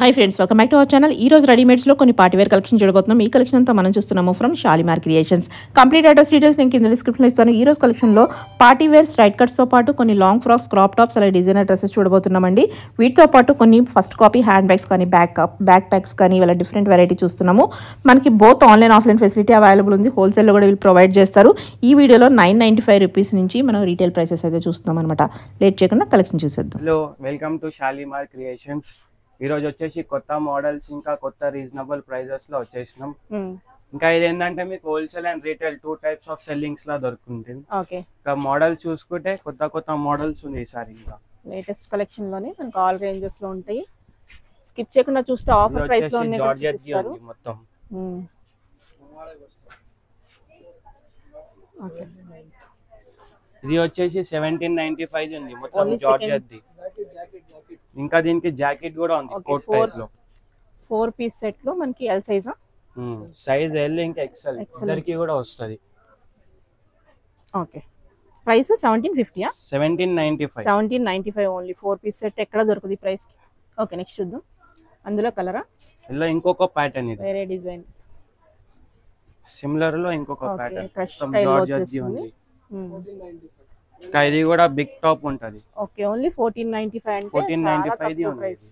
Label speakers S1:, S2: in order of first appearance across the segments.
S1: Hi friends, welcome back to our channel. ఈ రోజు రెడీమేడ్స్లో కొన్ని పార్టీవేర్ కలెక్షన్ చూడబోతున్నాం. ఈ కలెక్షన్ అంతా మనం చూస్తున్నాము from Shalimar creations. Complete address details నేను కింద డిస్క్రిప్షన్లో ఇస్తాను. ఈ రోజు కలెక్షన్లో పార్టీవేర్ స్ట్రైట్ కట్స్తో పాటు కొన్ని లాంగ్ ఫ్రాక్స్, క్రాప్ టాప్స్, అలాగే డిజైనర్ డ్రెస్సెస్ చూడబోతున్నామండి. వీటితో పాటు కొన్ని ఫస్ట్ కాపీ హ్యాండ్ బ్యాగ్స్ కానీ బ్యాక్ ప్యాక్స్ కానీ ఇలా డిఫరెంట్ వెరైటీ చూస్తున్నాము. మనకి both online offline facility available ఉంది. హోల్సేల్లో కూడా వీళ్ళు ప్రొవైడ్ చేస్తారు. ఈ వీడియోలో 995 రూపీస్ నుంచి మనం రీటైల్ ప్రైసెస్ అయితే చూస్తున్నాం అనమాట. లేట్ చేయకుండా కలెక్షన్ చూసేద్దాం.
S2: Hello, welcome to Shalimar creations. ఈ రోజు వచ్చేసి కొత్త మోడల్స్ ఇంకా కొత్త రీజనబుల్ ప్రైజెస్ లో వచ్చేసినాం. ఇంకా ఇది ఏంటంటే మీకు wholesale and retail 2 types of sellings లా దొరుకుతుంది. ఇంకా మోడల్ చూసుకుంటే కొత్త మోడల్స్ ఉంది ఈసారి. ఇంకా
S1: లేటెస్ట్ కలెక్షన్ లోనే మనకు ఆల్ రేంజెస్ లో ఉంటాయి. స్కిప్ చేయకుండా చూస్తే ఆఫర్ ప్రైస్ లో
S2: జార్జెట్ మొత్తం. ఇది వచ్చేసి 1795 ఉంది మొత్తం జార్జెట్ ది. ఇంకా దీనికి జాకెట్ కూడా ఉంది కోట్ టైప్ లో.
S1: 4 పీస్ సెట్ లో మనకి ఎల్ సైజ్
S2: సైజ్ ఎల్ ఇంకా ఎక్స్ఎల్ ఇద్దరికి కూడా వస్తది.
S1: Okay, price 1750
S2: 1795
S1: only. 4 piece set ఎక్కడ దొరుకుతుంది ప్రైస్ కి. ఓకే, నెక్స్ట్ చూద్దాం. అందులో కలరా
S2: ఇలా ఇంకొక ప్యాటర్న్, ఇది
S1: వేరే డిజైన్
S2: సిమిలర్ లో ఇంకొక ప్యాటర్న్
S1: జార్జెట్ ఉంది.
S2: ఇది కూడా బిగ్ టాప్ ఉంటది.
S1: ఓకే, ఓన్లీ 1495 అంటే
S2: 1495 ది ఉంది
S1: ప్రైస్.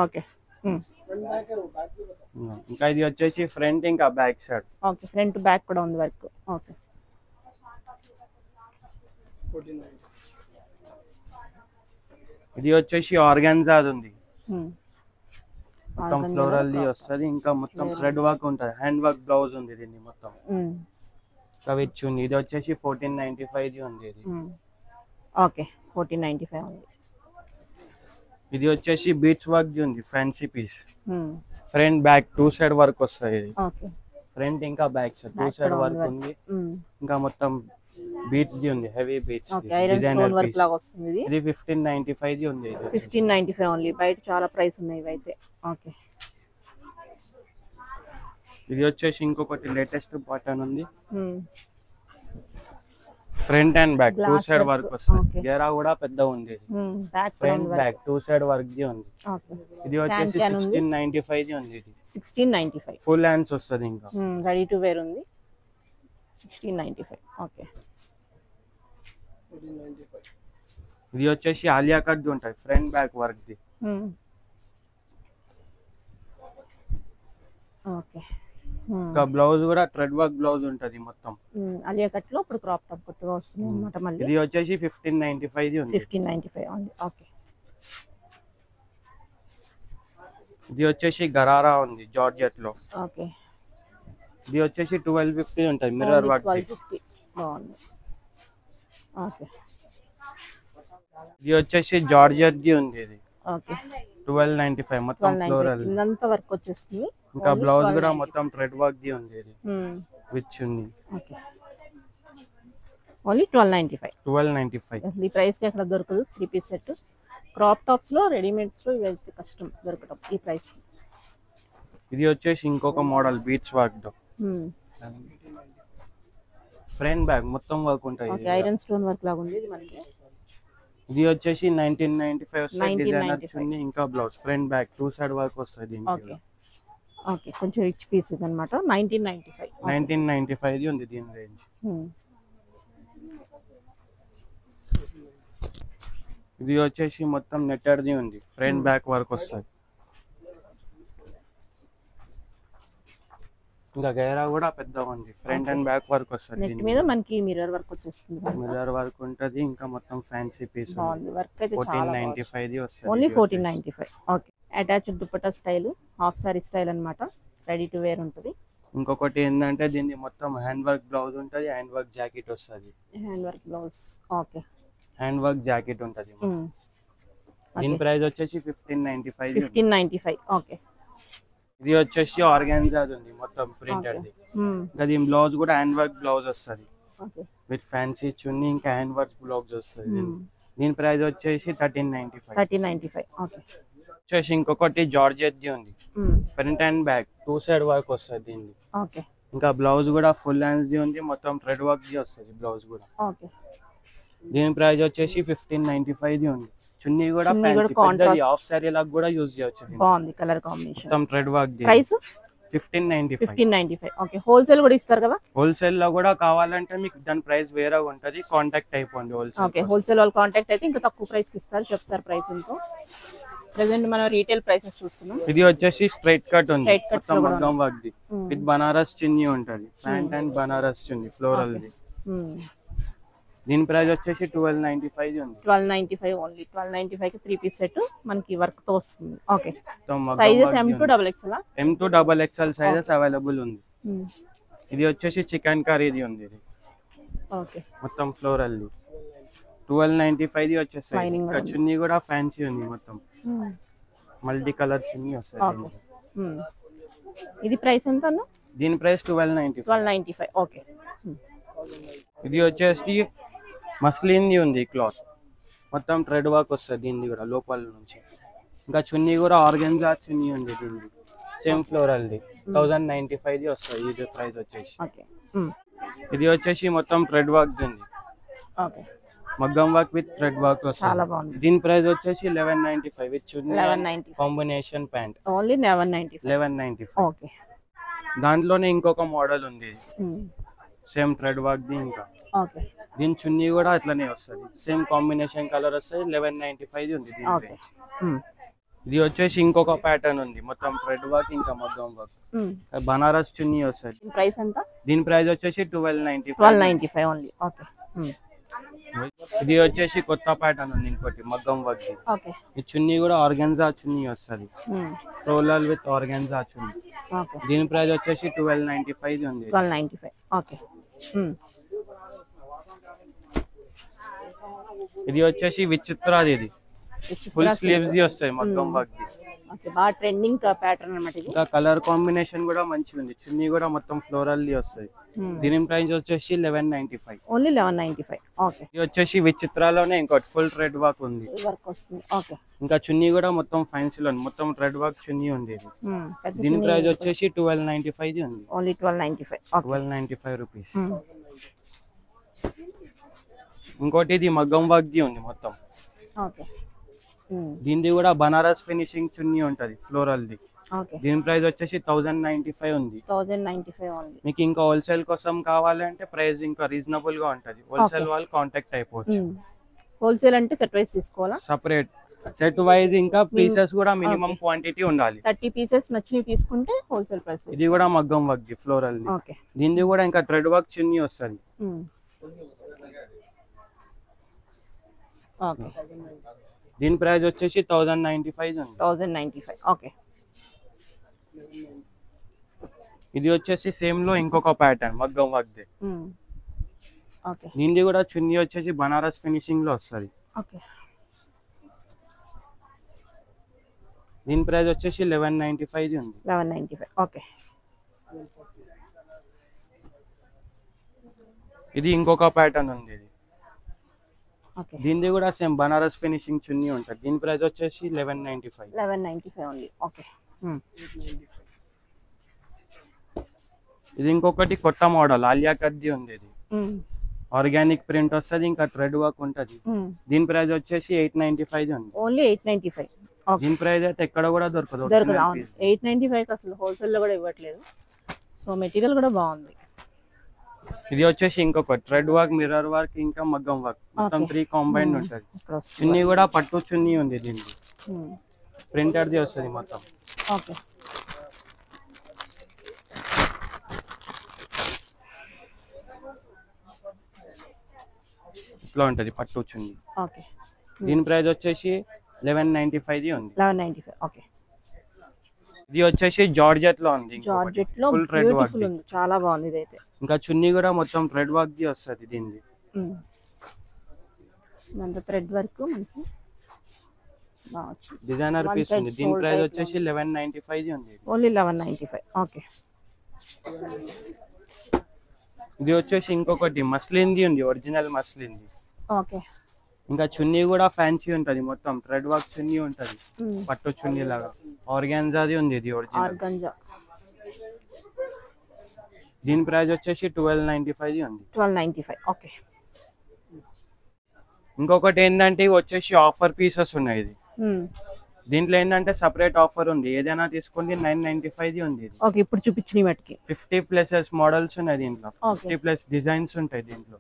S1: ఓకే,
S2: ఇంకా ఇది వచ్చేసి ఫ్రంట్ ఇంకా back side.
S1: Okay, front back కూడా ఉంది వర్క్. ఓకే,
S2: ఇది వచ్చేసి ఆర్గాన్జా ఉంది. మొత్తం ఫ్లోరల్ ది వస్తది. ఇంకా మొత్తం థ్రెడ్ వర్క్ ఉంటది. హ్యాండ్ వర్క్ బ్లౌజ్ ఉంది దీన్ని మొత్తం. కవిచ్ ఉంది. ఇది వచ్చేసి 1495 ది ఉంది ఇది.
S1: ఓకే, 1495 ఉంది.
S2: ఇది వచ్చేసి బీట్స్ వర్క్ ది ఉంది. Fancy piece. Front back 2 side work వస్తది ఇది.
S1: ఓకే,
S2: ఫ్రంట్ ఇంకా బ్యాక్ సైడ్ 2 సైడ్ వర్క్ ఉంది. ఇంకా మొత్తం బీట్స్ ది ఉంది. హెవీ బీట్స్ ది డిజైనర్
S1: వర్క్ లాగా వస్తుంది ఇది.
S2: ఇది 1595 ది ఉంది. ఇది
S1: 1595 ఓన్లీ. బయట చాలా ప్రైస్ ఉన్నాయి ఇవైతే. ఓకే,
S2: ఇది వచ్చేసి ఇంకొకటి లేటెస్ట్ ప్యాటర్న్ ఉంది. Front and back 2 side work వస్తుంది. గేరా కూడా పెద్ద ఉంది. ఫ్రంట్ బ్యాక్ 2 సైడ్ వర్క్ ది ఉంది. ఇది వచ్చేసి 1695 ది ఉంది. ఇది
S1: 1695
S2: ఫుల్ హ్యాండ్స్ వస్తుంది. ఇంకా
S1: రెడీ టు వేర్ ఉంది. 1695. ఓకే,
S2: ఇది వచ్చేసి ఆలియా కట్ ది ఉంటాయి. Front back work the.
S1: Okay,
S2: ఇంకా బ్లౌజ్ కూడా థ్రెడ్ వర్క్ బ్లౌజ్ ఉంటది మొత్తం.
S1: అలియా కట్ లో ఇప్పుడు క్రాప్ టాప్ కొత్తగా వస్తుంది అన్నమాట. మళ్ళీ
S2: ఇది వచ్చేసి 1595 ది ఉంది.
S1: 1595 ఉంది. ఓకే,
S2: ఇది వచ్చేసి గరారా ఉంది జార్జెట్ లో.
S1: ఓకే,
S2: ఇది వచ్చేసి 1250 ఉంటది. మిర్రర్ వర్క్
S1: 1250 బాగుంది. ఓకే,
S2: ఇది వచ్చేసి జార్జెట్ ది ఉంది. ఇది
S1: ఓకే,
S2: 1295 మొత్తం ఫ్లోరల్
S1: ఇదంతా వర్క్ వచ్చేస్తుంది.
S2: ఇంకా బ్లౌజ్ కూడా మొత్తం థ్రెడ్ వర్క్ ది ఉంది. ఇది విచ్ ఉంది.
S1: Okay, only
S2: 1295.
S1: అసలు ఈ ప్రైస్ కి ఎక్కడ దొరకదు. 3 పీస్ సెట్ క్రాప్ టాప్స్ లో, రెడీమేడ్స్ లో ఇవైతే కష్టం దొరకడం ఈ ప్రైస్.
S2: ఇది వచ్చేసి ఇంకొక మోడల్ బీట్స్ వర్క్ తో. ఫ్రంట్ బ్యాక్ మొత్తం వర్క్ ఉంటాయి.
S1: ఓకే, ఐరన్ స్టోన్ వర్క్ లాగా ఉంది ఇది మనకి.
S2: ఇది వచ్చేసి 1995 వస్తుంది. డిజైనర్ చున్నీ ఇంకా blouse front back 2 side work వస్తుంది.
S1: ఓకే, ఓకే, కొంచెం రిచ్ పీస్ ఇది అన్నమాట.
S2: 1995 ది ఉంది దీని రేంజ్. ఇది వచ్చేసి మొత్తం నెట్టెడ్ ది ఉంది. ఫ్రంట్ బ్యాక్ వర్క్ వస్తుంది. ఇంకా గైరా కూడా పెద్ద ఉంది. ఫ్రంట్ అండ్ బ్యాక్ వర్క్ వస్తుంది.
S1: నెట్ మీద మనకి మిర్రర్ వర్క్ వచ్చేస్తుంది.
S2: మిర్రర్ వర్క్ ఉంటది. ఇంకా మొత్తం ఫ్యాన్సీ పీస్
S1: బాగుంది. వర్క్ అయితే చాలా
S2: 1495 ది వస్తుంది.
S1: Only 1495. Okay, attached dupatta style, half sorry style అన్నమాట. రెడీ టు వేర్ ఉంటుంది.
S2: ఇంకొకటి ఏంటంటే దీన్ని మొత్తం హ్యాండ్ వర్క్ బ్లౌజ్ ఉంటది. హ్యాండ్ వర్క్ జాకెట్ వస్తుంది.
S1: Hand work blouse. Okay,
S2: hand work jacket ఉంటది. దీని ప్రైస్ వచ్చేసి 1595.
S1: 1595. ఓకే,
S2: ఇది వచ్చేసి ఆర్గాన్జా ఉంది మొత్తం ప్రింటెడ్ ది. ఇంకా దీని బ్లౌజ్ కూడా హ్యాండ్ వర్క్ బ్లౌజ్ వస్తుంది. విత్ ఫ్యాన్సీ చున్నీ ఇంకా హ్యాండ్ వర్క్ బ్లౌజ్ వస్తుంది. దీని ప్రైస్ వచ్చేసి 1395.
S1: ఓకే,
S2: వచ్చేసి ఇంకొకటి జార్జెట్ ది ఉంది. Front and back 2 side work వస్తుంది దీన్ని.
S1: ఓకే,
S2: ఇంకా బ్లౌజ్ కూడా ఫుల్ హ్యాండ్స్ ది ఉంది. మొత్తం థ్రెడ్ వర్క్ ది వస్తుంది బ్లౌజ్ కూడా.
S1: ఓకే,
S2: దీని ప్రైస్ వచ్చేసి 1595 ది ఉంది. చున్నీ కూడా
S1: చున్నీ కూడా
S2: ఫ్యాన్సీ
S1: contrast.
S2: పెద్దది ఆఫ్ సారీ లాగా కూడా యూజ్ చేయొచ్చు దీన్ని.
S1: బాగుంది కలర్ కాంబినేషన్.
S2: మొత్తం thread work the.
S1: Price
S2: 1595.
S1: 1595. Okay, wholesale కూడా ఇస్తారు కదా?
S2: హోల్సేల్ లో కూడా కావాలంటే మీకు దాని ప్రైస్ వేరేగా ఉంటది, కాంటాక్ట్ అయిపోండి హోల్సేల్.
S1: ఓకే, హోల్సేల్ వాళ్ళు కాంటాక్ట్ అయితే ఇంకా తక్కువ ప్రైస్ కి ఇస్తారు, చెప్తారు ప్రైస్ ఎంతో. ప్రెసెంట్ మనం రీటైల్ ప్రైసెస్ చూస్తున్నాం.
S2: ఇది వచ్చేసి స్ట్రైట్ కట్ ఉంది,
S1: Straight cuts
S2: మొత్తం
S1: లో కూడా
S2: మగ్గం వర్క్ ది. విత్ బనారస్ చున్నీ ఉంటది, pant and Banaras chunni floral the. దీని ప్రైస్ వచ్చేసి 1295 ఉంది.
S1: 1295 ఓన్లీ. 1295 కి 3 పీస్ సెట్ మనకి వర్క్ తో వస్తుంది. Okay, sizes M to XXL.
S2: M to XXL sizes available ఉంది. ఇది వచ్చేసి చికెన్ కర్రీది ఉంది ఇది.
S1: ఓకే,
S2: మొత్తం ఫ్లోరల్ ది. 1295 ది వచ్చేసి.
S1: Lining
S2: ఇంకా చున్నీ కూడా ఫ్యాన్సీ ఉంది, మొత్తం మల్టీ కలర్ చున్నీ వస్తుంది.
S1: ఇది ప్రైస్ ఎంత అన్న?
S2: దీని ప్రైస్ 1295.
S1: 1295. ఓకే,
S2: ఇది వచ్చేసి మస్లిన్ ది ఉంది క్లాత్, మొత్తం థ్రెడ్ వర్క్ వస్తుంది దీనిది కూడా లోపల నుంచి. ఇంకా చున్నీ కూడా ఆర్గెన్జా చున్నీ ఉంది దీనిది, సేమ్ ఫ్లోరల్ ది. 1095 ది వస్తుంది ఇది ప్రైస్ వచ్చేసి.
S1: ఓకే,
S2: ఇది వచ్చేసి మొత్తం థ్రెడ్ వర్క్ ఉంది,
S1: ఓకే,
S2: మగ్గం వర్క్ విత్ థ్రెడ్ వర్క్
S1: చాలా
S2: వస్తుంది.
S1: బాగుంది.
S2: దీని ప్రైస్ వచ్చేసి 1195 with chunni
S1: 1195
S2: combination pant.
S1: Only 1195.
S2: 1195.
S1: Okay,
S2: దాంట్లోనే ఇంకొక మోడల్ ఉంది, సేమ్ థ్రెడ్ వర్క్ ది. ఇంకా
S1: ఓకే,
S2: దీని చున్నీ కూడా అట్లనే వస్తుంది, సేమ్ కాంబినేషన్ కలర్ వస్తుంది. 1195 ది ఉంది దీని
S1: ఓకే.
S2: రేంజ్. ఇది వచ్చేసి ఇంకొక ప్యాటర్న్ ఉంది, మొత్తం థ్రెడ్ వర్క్ ఇంకా మగ్గం వర్క్, బనారస్ చున్నీ వస్తుంది.
S1: ప్రైస్ ఎంత?
S2: దీని ప్రైస్ వచ్చేసి 1295.
S1: 1295 ఓన్లీ. ఓకే,
S2: ఇది వచ్చేసి కొత్త ప్యాటర్న్ ఉంది ఇంకోటి, మగ్గం వర్క్ ది.
S1: ఓకే,
S2: ఈ చున్నీ కూడా ఆర్గెన్జా చున్నీ వస్తుంది, roller with organza chunni.
S1: Okay,
S2: దీని ప్రైస్ వచ్చేసి 1295 ది ఉంది.
S1: 1295. ఓకే,
S2: ఇది వచ్చేసి విచిత్రాది, ఇది ఫుల్ స్లీవ్స్ ది వస్తాయి, మగ్గం వర్క్ ది.
S1: ఓకే, బాగా ట్రెండింగ్ ప్యాటర్న్ అన్నమాట ఇది.
S2: ఇంకా కలర్ కాంబినేషన్ కూడా మంచిగా ఉంది, చున్నీ కూడా మొత్తం ఫ్లోరల్ ది వస్తుంది. దీని ప్రైస్ వచ్చేసి 1195.
S1: ఓన్లీ 1195. ఓకే,
S2: ఇది వచ్చేసి విచిత్రాలోనే ఇంకోటి ఫుల్ థ్రెడ్ వర్క్ ఉంది,
S1: వర్క్ వస్తుంది. ఓకే,
S2: ఇంకా చున్నీ కూడా మొత్తం ఫ్యాన్సీలో మొత్తం థ్రెడ్ వర్క్ చున్నీ ఉంది ఇది. దీని ప్రైస్ వచ్చేసి 1295 ది ఉంది.
S1: ఓన్లీ 1295.
S2: 1295 రూపీస్. ఇంకోటి ఇది మగ్గం వర్క్ ది ఉంది మొత్తం.
S1: ఓకే,
S2: దీనిది కూడా బనారస్ ఫినిషింగ్ చున్నీ ఉంటది ఫ్లోరల్ ది.
S1: ఓకే,
S2: దీని ప్రైస్ వచ్చేసి 1095 ఉంది.
S1: 1095 ఓన్లీ.
S2: మీకు ఇంకా హోల్సేల్ కోసం కావాలంటే ప్రైస్ ఇంకా రీజనబుల్ గా ఉంటది, హోల్సేల్ వాళ్ళు కాంటాక్ట్ అయిపోవచ్చు.
S1: హోల్సేల్ అంటే సెట్ వైస్ తీసుకోవాలా?
S2: సపరేట్ సెట్ వైజ్, ఇంకా పీసెస్ కూడా మినిమం క్వాంటిటీ ఉండాలి.
S1: 30 పీసెస్ నచ్చినవి తీసుకుంటే హోల్సేల్ ప్రైస్.
S2: ఇది కూడా మగ్గం work the floral the.
S1: Okay,
S2: దీనిది కూడా ఇంకా థ్రెడ్ వర్క్ చున్నీ వస్తుంది.
S1: ఓకే,
S2: దీని ప్రైస్ వచ్చేసి 1095 ఉంది.
S1: 1095. ఓకే,
S2: ఇది వచ్చేసి సేమ్ లో ఇంకొక ప్యాటర్న్ మగ్గం వర్క్ ది.
S1: ఓకే,
S2: దీనిది కూడా చున్నీ వచ్చేసి బనారస్ ఫినిషింగ్ లో వస్తుంది.
S1: ఓకే,
S2: దీని ప్రైస్ వచ్చేసి 1195 ఉంది.
S1: 1195. ఓకే,
S2: ఇది ఇంకొక ప్యాటర్న్ ఉంది ఇది.
S1: ఓకే,
S2: దీనిది కూడా సేమ్ బనారస్ ఫినిషింగ్ చున్నీ ఉంటుంది. దీని ప్రైస్ వచ్చేసి 1195.
S1: 1195 ఓన్లీ. ఓకే,
S2: ఇది ఇంకొకటి కొత్త మోడల్ ఆలియా కట్ ది ఉంది. ఇది ఆర్గానిక్ ప్రింట్ వస్తుంది, ఇంకా థ్రెడ్ వర్క్ ఉంటది. దీని ప్రైస్ వచ్చేసి 895 ఉంది.
S1: ఓన్లీ 895.
S2: దీని ప్రైస్ అయితే ఎక్కడ కూడా దొరకదు.
S1: 895 అసలు హోల్సేల్ లో కూడా ఇవ్వట్లేదు. సో మెటీరియల్ కూడా బాగుంది.
S2: ఇది వచ్చేసి ఇంకొక థ్రెడ్ వర్క్, మిర్రర్ వర్క్, ఇంకా మగ్గం వర్క్, మొత్తం 3 కాంబైన్డ్ ఉంటది. చున్నీ కూడా పట్టు చున్నీ ఉంది, దీనికి ప్రింటర్ ది వస్తుంది మొత్తం.
S1: ఓకే,
S2: ఇట్లా ఉంటది పట్టు చున్నీ.
S1: ఓకే,
S2: దీని ప్రైస్ వచ్చేసి 1195 ది ఉంది.
S1: 1195. ఓకే,
S2: ఇది వచ్చేసి జార్జెట్ లో ఉంది,
S1: జార్జెట్ లో
S2: ఫుల్ థ్రెడ్ వర్క్
S1: బ్యూటిఫుల్ ఉంది, చాలా బాగుంది ఇది అయితే.
S2: ఇంకా చున్నీ కూడా మొత్తం థ్రెడ్ వర్క్ ది వస్తుంది దీనిది.
S1: అంత థ్రెడ్ వర్క్ మనకి బాగా వచ్చింది,
S2: డిజైనర్ పీస్ ఉంది. దీని ప్రైస్ వచ్చేసి 1195 ది ఉంది.
S1: ఓన్లీ 1195. ఓకే,
S2: ఇది వచ్చేసి ఇంకొకటి మస్లిన్ ది ఉంది, ఒరిజినల్ మస్లిన్ ది.
S1: ఓకే,
S2: ఇంకా చున్నీ కూడా ఫ్యాన్సీ ఉంటది, మొత్తం థ్రెడ్ వర్క్ చున్నీ ఉంటది, పట్టు చున్నీ లాగా. ఆర్గాన్జాది ఉంది ఇది ఒరిజినల్.
S1: ఆర్గాన్జా.
S2: దీని ప్రైస్ వచ్చేసి 1295 ఉంది.
S1: 1295. ఓకే,
S2: ఇంకొకటి ఏంటంటే ఇవి వచ్చేసి ఆఫర్ పీసెస్ ఉన్నాయి. ఇది దీంట్లో ఏంటంటే సపరేట్ ఆఫర్ ఉంది, ఏదైనా తీసుకోండి 995 ఉంది.
S3: ఓకే, ఇప్పుడు చూపించిన వాటికి
S2: 50+ మోడల్స్ ఉన్నాయి దీంట్లో, 50+ డిజైన్స్ ఉంటాయి దీంట్లో.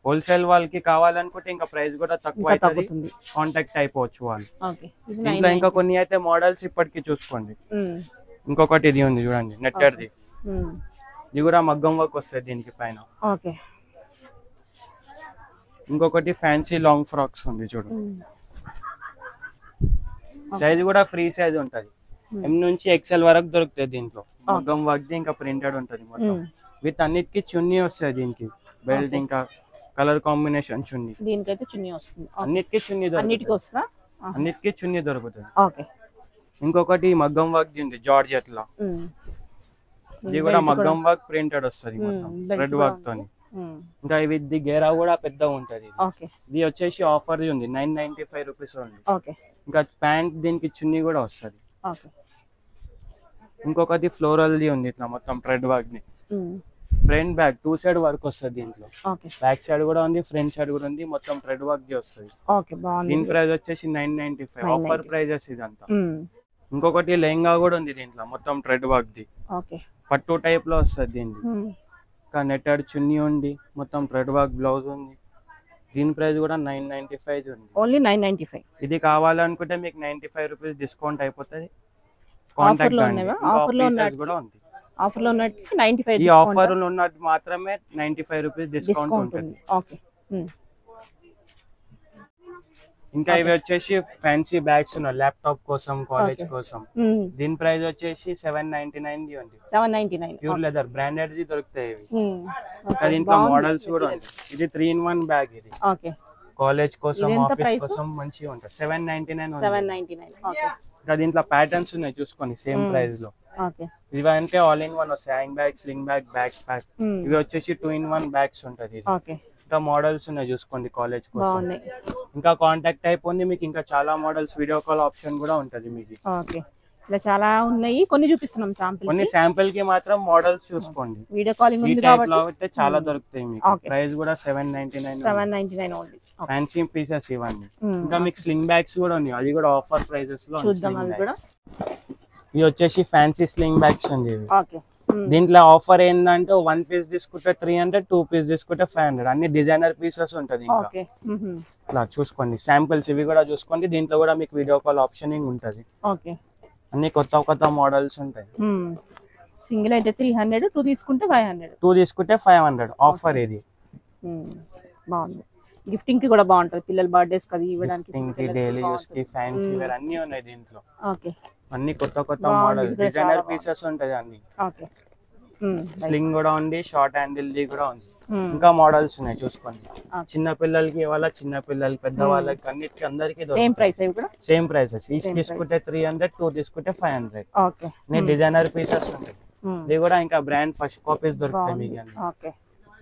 S2: హోల్సేల్ వాళ్ళకి కావాలనుకుంటే ఇంకా ప్రైస్ కూడా తక్కువ అవుతుంది, కాంటాక్ట్ అయిపోవచ్చు వాళ్ళు. దీంట్లో ఇంకా కొన్ని అయితే మోడల్స్ ఇప్పటికి చూసుకోండి. ఇంకొకటి ఇది ఉంది చూడండి, నెట్టెడ్ది. ఇది కూడా మగ్గం వర్క్ వస్తుంది దీనికి పైన. ఇంకొకటి ఫ్యాన్సీ లాంగ్ ఫ్రాక్స్ ఉంది చూడండి. సైజ్ కూడా ఫ్రీ సైజ్ ఉంటది, M నుంచి XL వరకు దొరుకుతాయి దీంట్లో. మగ్గం వర్క్ ఇంకా ప్రింటెడ్ ఉంటది మొత్తం. విత్ అన్నిటికి చున్నీ వస్తాయి దీనికి, బెల్ట్ ఇంకా కలర్ కాంబినేషన్ చున్నీ.
S3: దీనికైతే చున్నీ వస్తుంది,
S2: అన్నిటికి చున్నీ దొరుకుతుంది, అన్నిటికి చున్నీ దొరుకుతుంది. ఇంకొకటి మగ్గం వర్క్ ఉంది జార్జెట్ లా. ఇది కూడా మగ్గం వర్క్ ప్రింటెడ్ వస్తుంది మొత్తం రెడ్ వర్క్ తోని. ఇంకా ఇది గేరా కూడా పెద్దగా ఉంటది. ఇది వచ్చేసి ఆఫర్ ఉంది 995 రూపీస్ ఉంది. ఇంకా ప్యాంట్ దీనికి చున్నీ కూడా వస్తుంది. ఇంకొకటి ఫ్లోరల్ ది ఉంది ఇట్లా మొత్తం థ్రెడ్ వర్క్ ని. ఫ్రంట్ బ్యాక్ 2 సైడ్ వర్క్ వస్తుంది దీంట్లో. బ్యాక్ సైడ్ కూడా ఉంది, ఫ్రంట్ సైడ్ కూడా ఉంది, మొత్తం థ్రెడ్ వర్క్ ది వస్తుంది. దీని ప్రైస్ వచ్చేసి 995, ఆఫర్ ప్రైజెస్ ఇదంతా. ఇంకొకటి లెహంగా కూడా ఉంది దీంట్లో, మొత్తం థ్రెడ్ వర్క్ ది, పట్టు టైప్ లో వస్తుంది దీనికి. ఇంకా నెట్టెడ్ చున్నీ ఉంది, మొత్తం థ్రెడ్ వర్క్ బ్లౌజ్ ఉంది. దీని ప్రైస్ కూడా 995 ఉంది, ఓన్లీ 995. ఇది కావాలనుకుంటే మీకు 95 రూపీస్ డిస్కౌంట్ అయిపోతుంది. కాంటాక్ట్ కూడా ఉంది.
S3: ఆఫర్ లో ఉన్నట్టు 95,
S2: ఈ ఆఫర్ లో ఉన్నట్టు మాత్రమే 95 రూపీస్ డిస్కౌంట్ ఉంటుంది. ఇంకా ఇవి వచ్చేసి ఫ్యాన్సీ బ్యాగ్స్ ఉన్నాయి ల్యాప్టాప్ కోసం, కాలేజ్ కోసం. దీని ప్రైస్ వచ్చేసి 799 ఉంది.
S3: 799
S2: ప్యూర్ లెదర్ బ్రాండెడ్ ది దొరుకుతాయి ఇవి. దీంట్లో మోడల్స్ కూడా ఉంది. ఇది 3-in-1 బ్యాగ్. ఇది కాలేజ్ కోసం, ఆఫీస్ కోసం మంచిగా ఉంటుంది. 799 ఇంకా దీంట్లో ప్యాటర్న్స్ ఉన్నాయి చూసుకోండి సేమ్ ప్రైస్ లో. ఇవి అంటే ఆల్ ఇన్ వన్ వస్తాయి, hang bag, sling bag, back pack. ఇవి వచ్చేసి 2-in-1 బ్యాగ్స్ ఉంటది. ఇంకా మోడల్స్ ఉన్నాయి చూసుకోండి కాలేజ్ కోసం. ఇంకా కాంటాక్ట్ అయిపోయింది మీకు, ఇంకా చాలా మోడల్స్, వీడియో కాల్ ఆప్షన్ కూడా ఉంటది మీకు.
S3: ఇలా చాలా ఉన్నాయి, కొన్ని చూపిస్తున్నాం శాంపిల్.
S2: కొన్ని శాంపిల్ కి మాత్రం మోడల్స్ చూసుకోండి.
S3: వీడియో కాలింగ్ ఉంది కాబట్టి
S2: చాలా దొరుకుతాయి మీకు. ప్రైస్ కూడా 799
S3: ఓన్లీ.
S2: ఫ్యాన్సీ పీసెస్ ఇవన్నీ. ఇంకా మీకు స్లింగ్ బ్యాగ్స్ కూడా ఉన్నాయి, అది కూడా ఆఫర్ ప్రైసెస్ లో
S3: చూద్దాం. అవి కూడా
S2: ఇవి వచ్చేసి ఫ్యాన్సీ స్లింగ్ బ్యాగ్స్ ఉంది. దీంట్లో ఆఫర్ ఏంటంటే 1 పీస్ తీసుకుంటే 300, 2 పీస్ తీసుకుంటే 500. అన్ని డిజైనర్ పీసెస్ ఉంటది. ఇంకా ఇట్లా చూసుకోండి శాంపిల్స్, ఇవి కూడా చూసుకోండి. దీంట్లో కూడా మీకు వీడియో కాల్ ఆప్షనింగ్ ఉంటది. అన్ని కొత్త కొత్త మోడల్స్ ఉంటాయి.
S3: సింగిల్ అయితే 300, 2 తీసుకుంటే 500.
S2: 2 తీసుకుంటే 500 ఆఫర్. ఇది
S3: బాగుంది, గిఫ్టింగ్ కి కూడా బాగుంటది, పిల్లల బర్త్డేస్ కి ఇవ్వడానికి,
S2: డైలీ యూస్ కి, ఫ్యాన్సీ వేర్ అన్ని ఉన్నాయి దీంట్లో. అన్ని కొత్త కొత్త మోడల్ డిజైనర్ పీసెస్ ఉంటాయి అన్ని. స్లింగ్ కూడా ఉంది, షార్ట్ హ్యాండిల్ ది కూడా ఉంది. ఇంకా మోడల్స్ ఉన్నాయి చూసుకోండి. చిన్న పిల్లలకి ఇవాళ, చిన్న పిల్లలకి, పెద్ద వాళ్ళకి, అన్నిటికి అందరికి
S3: same price.
S2: Same prices. Each తీసుకుంటే 300, 2 తీసుకుంటే 500. డిజైనర్ పీసెస్ ఉంటాయి. ఇది కూడా ఇంకా బ్రాండ్ ఫస్ట్ కాపీస్ దొరుకుతాయి మీకు.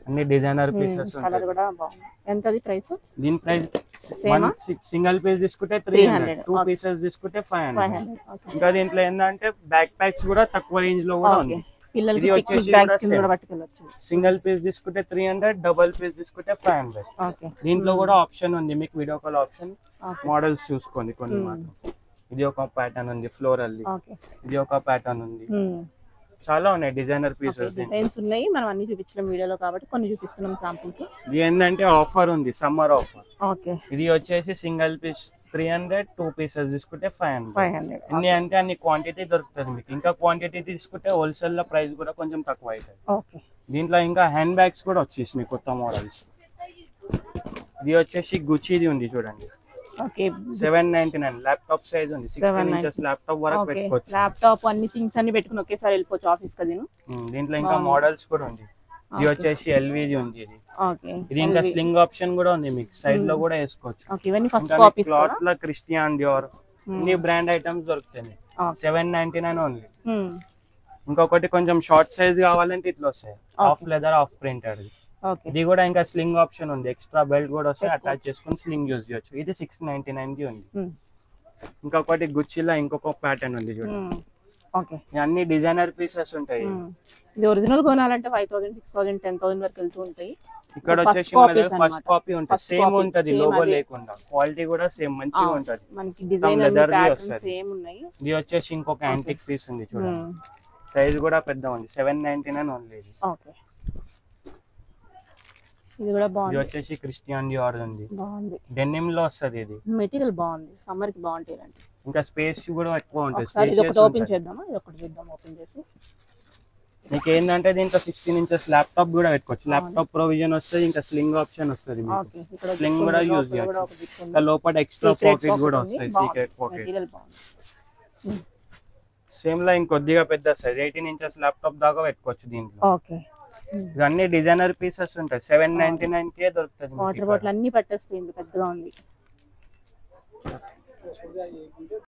S2: అన్ని డిజైనర్ పీసెస్ ఉంటాయి. దీని ప్రైస్ సింగిల్ పీస్ తీసుకుంటే 300, 2 పీసెస్ తీసుకుంటే 500. ఇంకా దీంట్లో ఏంటంటే బ్యాక్ ప్యాక్స్ కూడా తక్కువ రేంజ్ లో కూడా ఉంది. ఇది వచ్చేసి సింగిల్ పీస్ తీసుకుంటే 300, డబుల్ పీస్ తీసుకుంటే 500. దీంట్లో కూడా ఆప్షన్ ఉంది మీకు, వీడియో కాల్ ఆప్షన్. మోడల్స్ చూసుకోండి కొన్ని మాత్రం. ఇది ఒక ప్యాటర్న్ ఉంది ఫ్లోరల్, ఇది ఒక ప్యాటర్న్ ఉంది. చాలా ఉన్నాయి డిజైనర్ పీసెస్,
S3: డిజైన్స్ ఉన్నాయి. మనం అన్ని చూపించడం వీడియోలో కాబట్టి కొన్ని చూపిస్తున్నాం శాంపుల్ కి.
S2: ఇది ఏంటంటే ఆఫర్ ఉంది, సమ్మర్ ఆఫర్. ఇది వచ్చేసి సింగిల్ పీస్ 300, 2 పీసెస్ తీసుకుంటే 500. ఎన్ని అంటే అన్ని క్వాంటిటీ దొరుకుతుంది మీకు. ఇంకా క్వాంటిటీ తీసుకుంటే హోల్సేల్ లో ప్రైస్ కూడా కొంచెం తక్కువ అవుతుంది. దీంట్లో ఇంకా హ్యాండ్ బ్యాగ్స్ కూడా వచ్చేసినాయి కొత్త మోడల్స్. ఇది వచ్చేసి గుచ్చిది ఉంది చూడండి, 799. ల్యాప్టాప్ సైజ్ ఉంది, 16 ఇంచెస్ ల్యాప్టాప్ వరకు పెట్టుకోవచ్చు.
S3: ల్యాప్టాప్ అన్ని థింగ్స్ అన్ని పెట్టుకుని ఒకేసారి వెళ్ళిపోవచ్చు ఆఫీస్ కి.
S2: దీంట్లో ఇంకా మోడల్స్ కూడా ఉంది. ఇది వచ్చేసి ఎల్విది ఉంది. ఇది ఇంకా స్లింగ్ ఆప్షన్ కూడా ఉంది మీకు, సైడ్ లో కూడా వేసుకోవచ్చు. క్లాత్ లో క్రిస్టియన్ డియోర్ అన్ని బ్రాండ్ ఐటమ్స్ దొరుకుతాయి. 799 ఓన్లీ. ఇంకొకటి కొంచెం షార్ట్ సైజ్ కావాలంటే ఇట్లా వస్తాయి, హాఫ్ లెదర్, హాఫ్ ప్రింటెడ్. ఇది కూడా ఇంకా స్లింగ్ ఆప్షన్ ఉంది, ఎక్స్ట్రా బెల్ట్ కూడా వస్తాయి, అటాచ్ చేసుకుని స్లింగ్ యూజ్ చేయొచ్చు. ఇది 699 కి ఉంది. ఇంకొకటి గుచ్చిలో ఇంకొక ప్యాటర్న్ ఉంది చూడండి,
S3: ఓకే.
S2: అన్ని డిజైనర్ పీసెస్ ఉంటాయి.
S3: ఇది ఒరిజినల్ కొనాలంటే 5000, 6000, 10,000 వరకు వెళ్తూ ఉంటాయి.
S2: ఇక్కడ వచ్చేసి ఫస్ట్ కాపీ ఉంటుంది, సేమ్ ఉంటది, లోగో లేకుండా. క్వాలిటీ కూడా సేమ్ మంచిగా ఉంటది.
S3: మనకి డిజైన్ ప్యాటర్న్స్ సేమ్ ఉన్నాయి.
S2: ఇది వచ్చేసి ఇంకొక యాంటిక్ పీస్ ఉంది చూడండి, సైజ్ కూడా పెద్ద ఉంది, 799 ఓన్లీ.
S3: ఓకే, ఇది కూడా బాగుంది.
S2: ఇది వచ్చేసి క్రిస్టియన్ డియోర్ ఉంది,
S3: బాగుంది.
S2: డెనిమ్ లో వస్తది. ఇది
S3: మెటీరియల్ బాగుంది, సమ్మర్ కి బాగుంటాయి అంటే.
S2: ఇంకా స్పేస్ కూడా ఎక్కువ ఉంటుంది.
S3: ఇది ఒకటి ఓపెన్ చేద్దామా? ఇది ఒకటి చూద్దాం ఓపెన్ చేసి.
S2: మీకు ఏంటంటే దీంట్లో 16 ఇంచెస్ ల్యాప్టాప్ కూడా పెట్టుకోవచ్చు. ల్యాప్టాప్ ప్రొవిజన్ వస్తుంది, ఇంకా స్లింగ్ ఆప్షన్ వస్తుంది. స్లింగ్ కూడా యూజ్ చేయొచ్చు. ఇంకా లోపల ఎక్స్ట్రా పాకెట్ కూడా వస్తుంది, సీక్రెట్ పాకెట్. సేమ్ లా ఇంకొద్దిగా పెద్ద సైజ్ 18 ఇంచెస్ ల్యాప్టాప్ దాకా పెట్టుకోవచ్చు దీంట్లో.
S3: ఓకే,
S2: ఇవన్నీ డిజైనర్ పీసెస్ ఉంటాయి. 799 కే దొరుకుతుంది.
S3: వాటర్ బాటిల్ అన్ని పట్టేస్తాయి, పెద్దగా ఉంది.